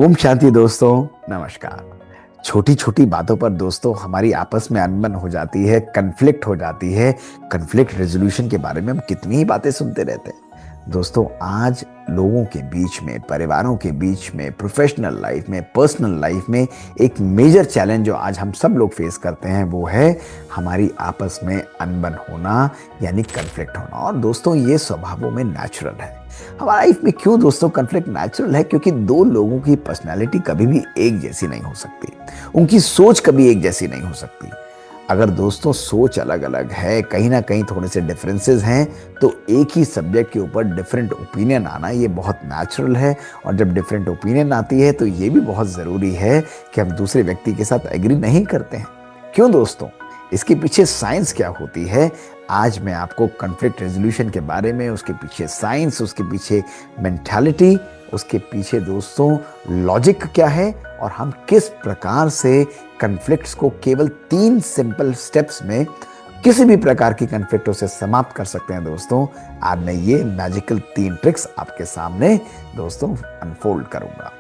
ओम शांति दोस्तों। नमस्कार। छोटी छोटी बातों पर दोस्तों हमारी आपस में अनबन हो जाती है, कन्फ्लिक्ट हो जाती है। कन्फ्लिक्ट रेजोल्यूशन के बारे में हम कितनी ही बातें सुनते रहते हैं। दोस्तों आज लोगों के बीच में, परिवारों के बीच में, प्रोफेशनल लाइफ में, पर्सनल लाइफ में एक मेजर चैलेंज जो आज हम सब लोग फेस करते हैं वो है हमारी आपस में अनबन होना, यानी कन्फ्लिक्ट होना। और दोस्तों ये स्वभावों में नेचुरल है। हमारी लाइफ में क्यों दोस्तों कन्फ्लिक्ट नेचुरल है? क्योंकि दो लोगों की पर्सनैलिटी कभी भी एक जैसी नहीं हो सकती, उनकी सोच कभी एक जैसी नहीं हो सकती। अगर दोस्तों सोच अलग अलग है, कहीं ना कहीं थोड़े से डिफरेंसेस हैं, तो एक ही सब्जेक्ट के ऊपर डिफरेंट ओपिनियन आना ये बहुत नेचुरल है। और जब डिफरेंट ओपिनियन आती है तो ये भी बहुत ज़रूरी है कि हम दूसरे व्यक्ति के साथ एग्री नहीं करते हैं। क्यों दोस्तों? इसके पीछे साइंस क्या होती है, आज मैं आपको कन्फ्लिक्ट रेजोल्यूशन के बारे में, उसके पीछे साइंस, उसके पीछे मेंटालिटी, उसके पीछे दोस्तों लॉजिक क्या है, और हम किस प्रकार से कन्फ्लिक्ट्स को केवल 3 सिंपल स्टेप्स में किसी भी प्रकार की कन्फ्लिक्टों से समाप्त कर सकते हैं। दोस्तों आज मैं ये मैजिकल 3 ट्रिक्स आपके सामने दोस्तों अनफोल्ड करूंगा।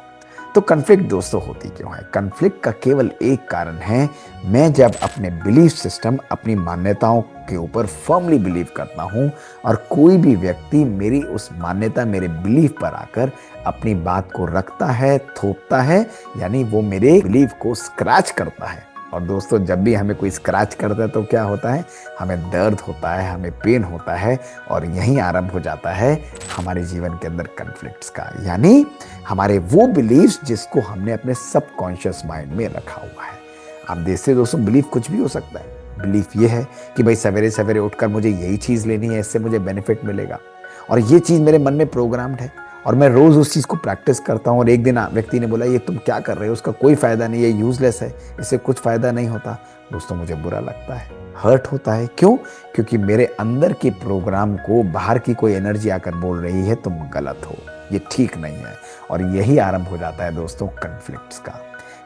तो कन्फ्लिक्ट दोस्तों होती क्यों है? कन्फ्लिक्ट का केवल एक कारण है, मैं जब अपने बिलीफ सिस्टम, अपनी मान्यताओं के ऊपर फर्मली बिलीव करता हूं और कोई भी व्यक्ति मेरी उस मान्यता, मेरे बिलीफ पर आकर अपनी बात को रखता है, थोपता है, यानी वो मेरे बिलीफ को स्क्रैच करता है। और दोस्तों जब भी हमें कोई स्क्रैच करता है तो क्या होता है? हमें दर्द होता है, हमें पेन होता है, और यहीं आरंभ हो जाता है हमारे जीवन के अंदर कन्फ्लिक्ट्स का। यानी हमारे वो बिलीव्स जिसको हमने अपने सबकॉन्शियस माइंड में रखा हुआ है। आप देखते दोस्तों बिलीफ कुछ भी हो सकता है। बिलीफ ये है कि भाई सवेरे सवेरे उठकर मुझे यही चीज़ लेनी है, इससे मुझे बेनिफिट मिलेगा, और ये चीज़ मेरे मन में प्रोग्राम्ड है और मैं रोज़ उस चीज़ को प्रैक्टिस करता हूँ। और एक दिन व्यक्ति ने बोला ये तुम क्या कर रहे हो, उसका कोई फ़ायदा नहीं है, यूज़लेस है, इससे कुछ फ़ायदा नहीं होता। दोस्तों मुझे बुरा लगता है, हर्ट होता है। क्यों? क्योंकि मेरे अंदर के प्रोग्राम को बाहर की कोई एनर्जी आकर बोल रही है तुम गलत हो, ये ठीक नहीं है। और यही आरंभ हो जाता है दोस्तों कन्फ्लिक्ट्स का।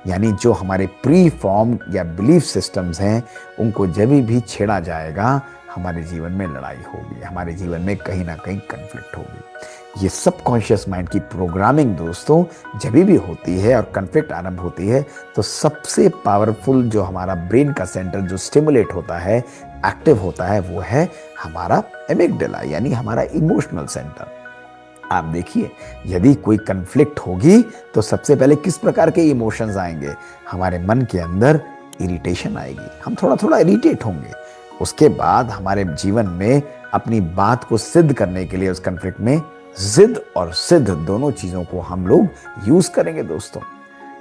यानी जो हमारे प्री फॉर्म या बिलीफ सिस्टम्स हैं उनको जब भी छेड़ा जाएगा हमारे जीवन में लड़ाई होगी, हमारे जीवन में कहीं ना कहीं कन्फ्लिक्ट होगी। ये सबकॉन्शियस माइंड की प्रोग्रामिंग दोस्तों जब भी होती है और कन्फ्लिक्ट आरंभ होती है तो सबसे पावरफुल जो हमारा ब्रेन का सेंटर जो स्टिमुलेट होता है, एक्टिव होता है, वो है हमारा एमिगडाला, यानी हमारा इमोशनल सेंटर। आप देखिए यदि कोई कन्फ्लिक्ट होगी तो सबसे पहले किस प्रकार के इमोशंस आएंगे? हमारे मन के अंदर इरिटेशन आएगी, हम थोड़ा थोड़ा इरिटेट होंगे। उसके बाद हमारे जीवन में अपनी बात को सिद्ध करने के लिए उस कन्फ्लिक्ट में जिद और सिद्ध दोनों चीजों को हम लोग यूज करेंगे दोस्तों।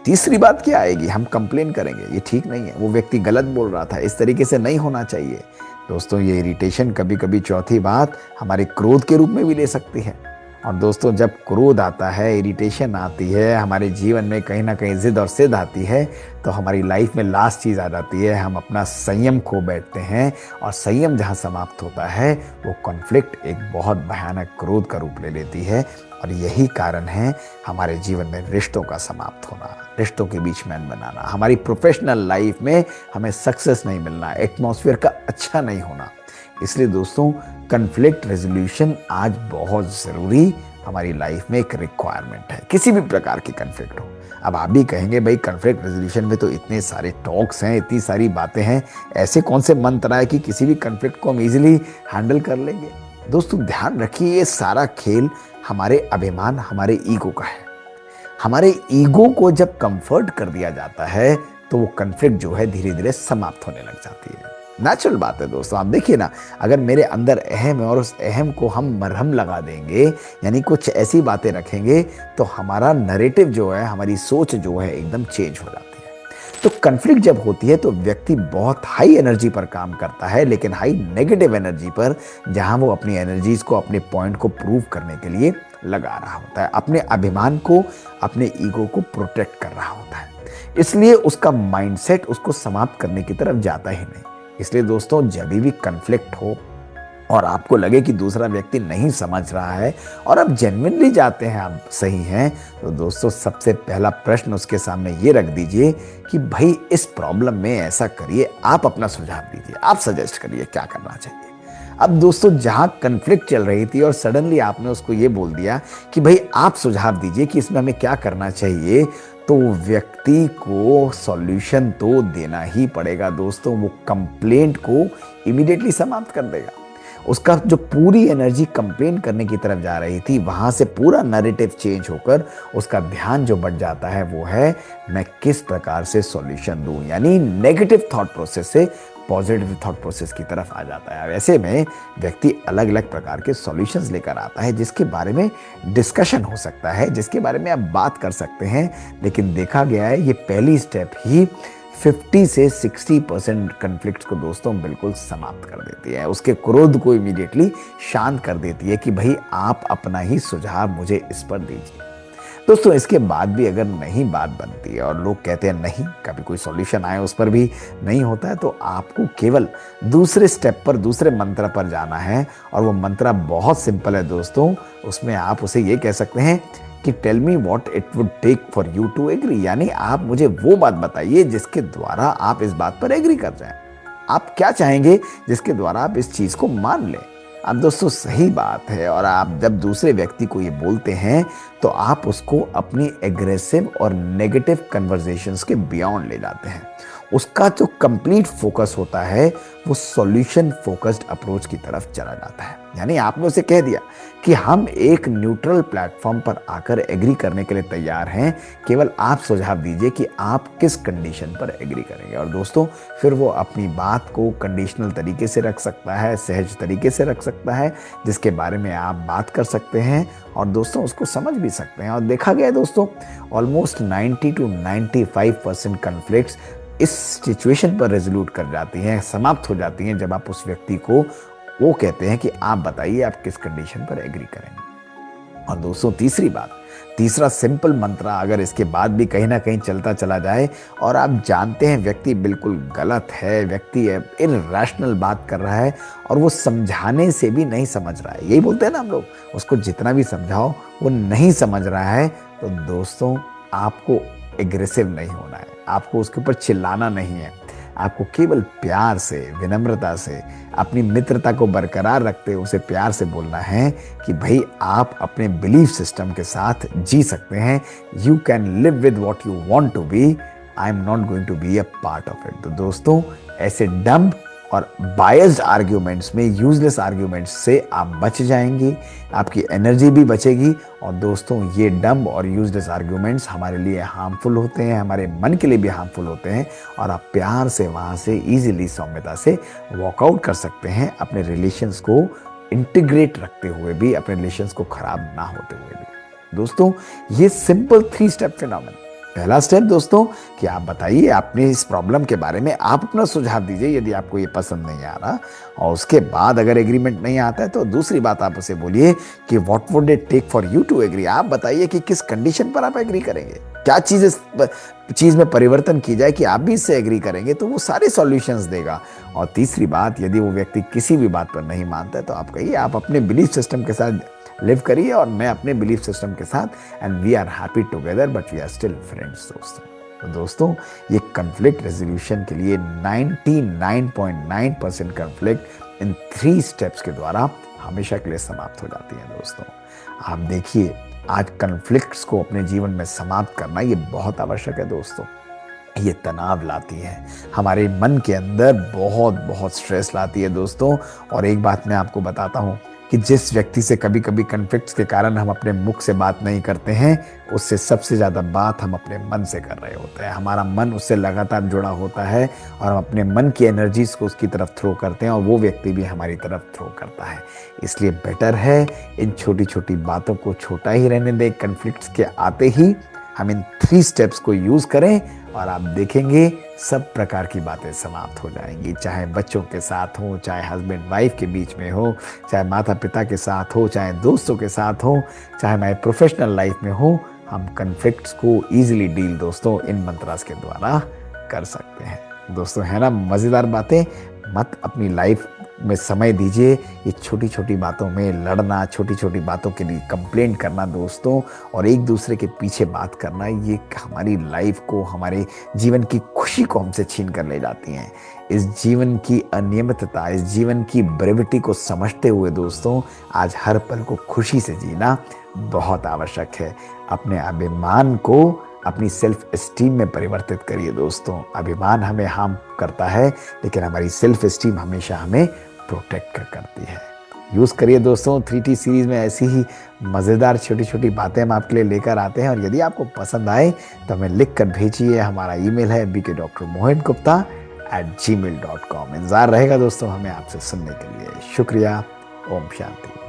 तीसरी बात क्या आएगी? हम कंप्लेन करेंगे, ये ठीक नहीं है, वो व्यक्ति गलत बोल रहा था, इस तरीके से नहीं होना चाहिए। दोस्तों ये इरिटेशन कभी कभी, चौथी बात, हमारे क्रोध के रूप में भी ले सकती है। और दोस्तों जब क्रोध आता है, इरिटेशन आती है, हमारे जीवन में कहीं ना कहीं जिद और सिद्ध आती है, तो हमारी लाइफ में लास्ट चीज़ आ जाती है, हम अपना संयम खो बैठते हैं। और संयम जहाँ समाप्त होता है वो कॉन्फ्लिक्ट एक बहुत भयानक क्रोध का रूप ले लेती है। और यही कारण है हमारे जीवन में रिश्तों का समाप्त होना, रिश्तों के बीच में अनबन आना, हमारी प्रोफेशनल लाइफ में हमें सक्सेस नहीं मिलना, एटमॉस्फेयर का अच्छा नहीं होना। इसलिए दोस्तों कन्फ्लिक्ट रेजोल्यूशन आज बहुत ज़रूरी हमारी लाइफ में एक रिक्वायरमेंट है, किसी भी प्रकार की कन्फ्लिक्ट हो। अब आप भी कहेंगे भाई कन्फ्लिक्ट रेजोल्यूशन में तो इतने सारे टॉक्स हैं, इतनी सारी बातें हैं, ऐसे कौन से मंत्र है कि किसी भी कन्फ्लिक्ट को हम इजीली हैंडल कर लेंगे? दोस्तों ध्यान रखिए ये सारा खेल हमारे अभिमान, हमारे ईगो का है। हमारे ईगो को जब कंफर्ट कर दिया जाता है तो वो कन्फ्लिक्ट जो है धीरे धीरे समाप्त होने लग जाती है। नेचुरल बात है दोस्तों। आप देखिए ना, अगर मेरे अंदर अहम है और उस अहम को हम मरहम लगा देंगे, यानी कुछ ऐसी बातें रखेंगे, तो हमारा नरेटिव जो है, हमारी सोच जो है एकदम चेंज हो जाती है। तो कन्फ्लिक्ट जब होती है तो व्यक्ति बहुत हाई एनर्जी पर काम करता है, लेकिन हाई नेगेटिव एनर्जी पर, जहां वो अपनी एनर्जीज को, अपने पॉइंट को प्रूव करने के लिए लगा रहा होता है, अपने अभिमान को, अपने ईगो को प्रोटेक्ट कर रहा होता है। इसलिए उसका माइंडसेट उसको समाप्त करने की तरफ जाता ही नहीं। इसलिए दोस्तों जब भी कन्फ्लिक्ट हो और आपको लगे कि दूसरा व्यक्ति नहीं समझ रहा है और आप जेन्युइनली जाते हैं, आप सही हैं, तो दोस्तों सबसे पहला प्रश्न उसके सामने ये रख दीजिए कि भाई इस प्रॉब्लम में ऐसा करिए, आप अपना सुझाव दीजिए, आप सजेस्ट करिए क्या करना चाहिए। अब दोस्तों जहां कन्फ्लिक्ट चल रही थी और सडनली आपने उसको ये बोल दिया कि भाई आप सुझाव दीजिए कि इसमें हमें क्या करना चाहिए, तो व्यक्ति को सॉल्यूशन तो देना ही पड़ेगा दोस्तों। वो कंप्लेंट को इमीडिएटली समाप्त कर देगा। उसका जो पूरी एनर्जी कंप्लेन करने की तरफ जा रही थी, वहां से पूरा नैरेटिव चेंज होकर उसका ध्यान जो बढ़ जाता है वो है मैं किस प्रकार से सॉल्यूशन दूं, यानी नेगेटिव थॉट प्रोसेस से पॉजिटिव थॉट प्रोसेस की तरफ आ जाता है। ऐसे में व्यक्ति अलग अलग प्रकार के सॉल्यूशंस लेकर आता है जिसके बारे में डिस्कशन हो सकता है, जिसके बारे में आप बात कर सकते हैं। लेकिन देखा गया है ये पहली स्टेप ही 50 से 60% कन्फ्लिक्ट्स को दोस्तों बिल्कुल समाप्त कर देती है। उसके क्रोध को इमीडिएटली शांत कर देती है कि भाई आप अपना ही सुझाव मुझे इस पर दीजिए। दोस्तों इसके बाद भी अगर नहीं बात बनती है और लोग कहते हैं नहीं, कभी कोई सॉल्यूशन आए उस पर भी नहीं होता है, तो आपको केवल दूसरे स्टेप पर, दूसरे मंत्र पर जाना है। और वो मंत्र बहुत सिंपल है दोस्तों। उसमें आप उसे ये कह सकते हैं कि tell me what it would take for you to agree, यानी आप मुझे वो बात बताइए जिसके द्वारा आप इस बात पर एग्री कर जाएं। आप क्या चाहेंगे जिसके द्वारा आप इस चीज को मान लें। अब दोस्तों सही बात है, और आप जब दूसरे व्यक्ति को ये बोलते हैं तो आप उसको अपनी एग्रेसिव और नेगेटिव कन्वर्सेशंस के बियॉन्ड ले जाते हैं। उसका जो कंप्लीट फोकस होता है वो सॉल्यूशन फोकस्ड अप्रोच की तरफ चला जाता है। यानी आपने उसे कह दिया कि हम एक न्यूट्रल प्लेटफॉर्म पर आकर एग्री करने के लिए तैयार हैं, केवल आप सुझाव दीजिए कि आप किस कंडीशन पर एग्री करेंगे। और दोस्तों फिर वो अपनी बात को कंडीशनल तरीके से रख सकता है, सहज तरीके से रख सकता है, जिसके बारे में आप बात कर सकते हैं और दोस्तों उसको समझ भी सकते हैं। और देखा गया है दोस्तों ऑलमोस्ट 90 to 95% कन्फ्लिक्ट्स इस सिचुएशन पर रेजोल्यूट कर जाती हैं, समाप्त हो जाती हैं, जब आप उस व्यक्ति को वो कहते हैं कि आप बताइए आप किस कंडीशन पर एग्री करेंगे। और दोस्तों तीसरी बात, तीसरा सिंपल मंत्र अगर इसके बाद भी कहीं ना कहीं चलता चला जाए और आप जानते हैं व्यक्ति बिल्कुल गलत है, व्यक्ति इर्रेशनल बात कर रहा है और वो समझाने से भी नहीं समझ रहा है, यही बोलते हैं ना हम लोग, उसको जितना भी समझाओ वो नहीं समझ रहा है, तो दोस्तों आपको एग्रेसिव नहीं होना है, आपको उसके ऊपर चिल्लाना नहीं है। आपको केवल प्यार से, विनम्रता से, अपनी मित्रता को बरकरार रखते हुए उसे प्यार से बोलना है कि भाई आप अपने बिलीफ सिस्टम के साथ जी सकते हैं। You can live with what you want to be, I am not going to be a part of it. तो दोस्तों ऐसे डम्ब और बायस्ड आर्ग्यूमेंट्स में, यूजलेस आर्ग्यूमेंट्स से आप बच जाएंगे, आपकी एनर्जी भी बचेगी। और दोस्तों ये डम्ब और यूजलेस आर्ग्यूमेंट्स हमारे लिए हार्मफुल होते हैं, हमारे मन के लिए भी हार्मफुल होते हैं, और आप प्यार से वहाँ से ईजिली, सौम्यता से वॉकआउट कर सकते हैं, अपने रिलेशंस को इंटीग्रेट रखते हुए भी, अपने रिलेशंस को खराब ना होते हुए भी। दोस्तों ये सिंपल 3 स्टेप फिनोमेना। पहला स्टेप दोस्तों कि आप बताइए आपने इस प्रॉब्लम के बारे में, आप अपना सुझाव दीजिए यदि आपको ये पसंद नहीं आ रहा। और उसके बाद अगर एग्रीमेंट नहीं आता है तो दूसरी बात आप उसे बोलिए कि what would it take for you to agree. आप बताइए कि किस कंडीशन पर आप एग्री करेंगे, क्या चीज में परिवर्तन की जाए कि आप भी इससे एग्री करेंगे, तो वो सारे सॉल्यूशंस देगा। और तीसरी बात, यदि वो व्यक्ति किसी भी बात पर नहीं मानता है तो आप कहिए आप अपने बिलीफ सिस्टम के साथ लिव करिए और मैं अपने बिलीफ सिस्टम के साथ, and we are happy together but we are still friends. तो दोस्तों ये कन्फ्लिक्ट रेजोल्यूशन के लिए 99.9% कन्फ्लिक्ट इन 3 स्टेप्स के द्वारा हमेशा के लिए समाप्त हो जाती है। दोस्तों आप देखिए आज कन्फ्लिक्ट्स को अपने जीवन में समाप्त करना ये बहुत आवश्यक है दोस्तों। ये तनाव लाती है, हमारे मन के अंदर बहुत बहुत स्ट्रेस लाती है दोस्तों। और एक बात मैं आपको बताता हूँ कि जिस व्यक्ति से कभी कभी कन्फ्लिक्ट्स के कारण हम अपने मुख से बात नहीं करते हैं, उससे सबसे ज़्यादा बात हम अपने मन से कर रहे होते हैं। हमारा मन उससे लगातार जुड़ा होता है और हम अपने मन की एनर्जीज को उसकी तरफ थ्रो करते हैं और वो व्यक्ति भी हमारी तरफ थ्रो करता है। इसलिए बेटर है इन छोटी छोटी बातों को छोटा ही रहने दें। कन्फ्लिक्ट्स के आते ही हम इन 3 स्टेप्स को यूज़ करें और आप देखेंगे सब प्रकार की बातें समाप्त हो जाएंगी, चाहे बच्चों के साथ हो, चाहे हस्बैंड वाइफ के बीच में हो, चाहे माता पिता के साथ हो, चाहे दोस्तों के साथ हो, चाहे हमारे प्रोफेशनल लाइफ में हो। हम कन्फ्लिक्ट्स को ईजिली डील दोस्तों इन मंत्रास के द्वारा कर सकते हैं। दोस्तों है ना मज़ेदार बातें। मत अपनी लाइफ में समय दीजिए। ये छोटी छोटी बातों में लड़ना, छोटी छोटी बातों के लिए कंप्लेंट करना दोस्तों, और एक दूसरे के पीछे बात करना, ये हमारी लाइफ को, हमारे जीवन की खुशी को हमसे छीन कर ले जाती हैं। इस जीवन की अनियमितता, इस जीवन की ब्रेविटी को समझते हुए दोस्तों, आज हर पल को खुशी से जीना बहुत आवश्यक है। अपने अभिमान को अपनी सेल्फ एस्टीम में परिवर्तित करिए दोस्तों। अभिमान हमें हार्म करता है, लेकिन हमारी सेल्फ एस्टीम हमेशा हमें प्रोटेक्ट करती है। यूज़ करिए दोस्तों। 3T सीरीज में ऐसी ही मज़ेदार छोटी छोटी बातें हम आपके लिए लेकर आते हैं, और यदि आपको पसंद आए तो हमें लिख कर भेजिए। हमारा ईमेल है bkdrmohitgupta@gmail.com। इंतज़ार रहेगा दोस्तों हमें आपसे सुनने के लिए। शुक्रिया। ओम शांति।